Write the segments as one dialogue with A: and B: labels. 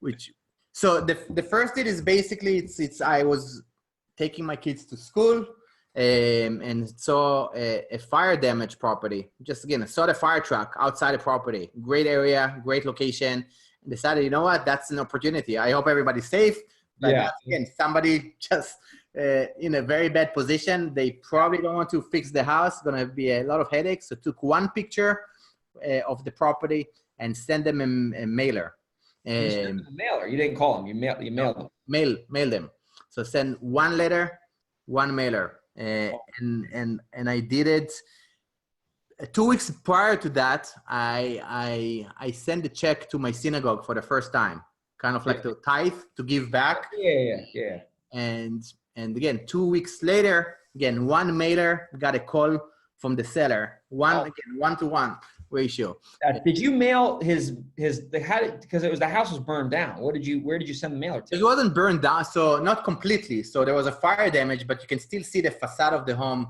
A: which so the first deal is basically it's I was taking my kids to school and saw a fire damage property. Just again, I saw the fire truck outside the property. Great area, great location. And decided, you know what, that's an opportunity. I hope everybody's safe. But
B: Yeah.
A: that's, again, somebody just in a very bad position. They probably don't want to fix the house. Going to be a lot of headaches. So took one picture of the property and send them a mailer.
B: You sent them a mailer. You didn't call them. You mailed them.
A: Mail them. So send one letter, one mailer. And I did it 2 weeks prior to that. I sent a check to my synagogue for the first time, kind of like to tithe, to give back.
B: Yeah.
A: And again, 2 weeks later, again, one mailer, got a call from the seller. Again, 1-to-1 ratio.
B: Did you mail because the house was burned down? Where did you send the mailer to?
A: It wasn't burned down, so not completely. So there was a fire damage, but you can still see the facade of the home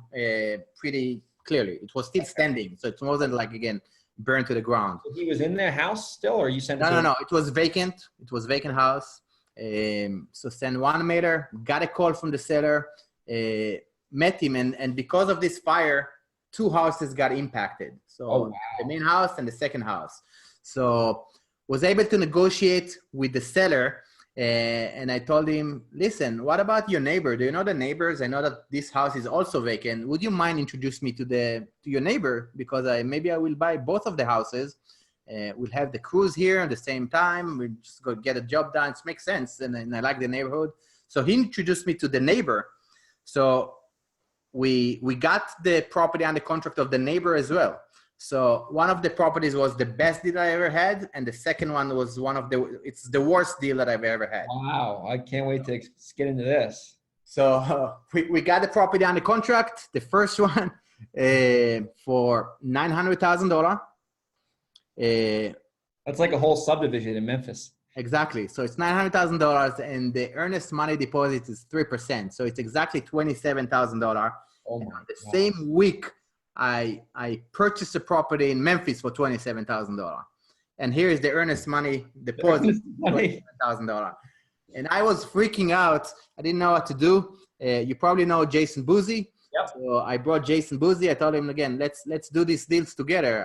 A: pretty clearly. It was still standing, so it wasn't like, again, burned to the ground.
B: So he was in the house still, or you sent it
A: No. It was vacant. It was vacant house. So send one mailer, got a call from the seller, met him, and because of this fire, 2 houses got impacted. So the main house and the second house. So was able to negotiate with the seller. And I told him, listen, what about your neighbor? Do you know the neighbors? I know that this house is also vacant. Would you mind introduce me to your neighbor? Because maybe I will buy both of the houses. We'll have the crews here at the same time. We'll just go get a job done. It makes sense. And I like the neighborhood. So he introduced me to the neighbor. So we got the property under contract of the neighbor as well. So one of the properties was the best deal I ever had, and the second one was it's the worst deal that I've ever had.
B: Wow, I can't wait to get into this.
A: So we got the property under contract, the first one for $900,000.
B: That's like a whole subdivision in Memphis.
A: Exactly. So it's $900,000, and the earnest money deposit is 3%. So it's exactly $27,000.
B: Oh my
A: God. Same week, I purchased a property in Memphis for $27,000. And here is the earnest money deposit, $27,000. And I was freaking out. I didn't know what to do. You probably know Jason Boozy.
B: Yep.
A: So I brought Jason Boozy. I told him, again, let's do these deals together.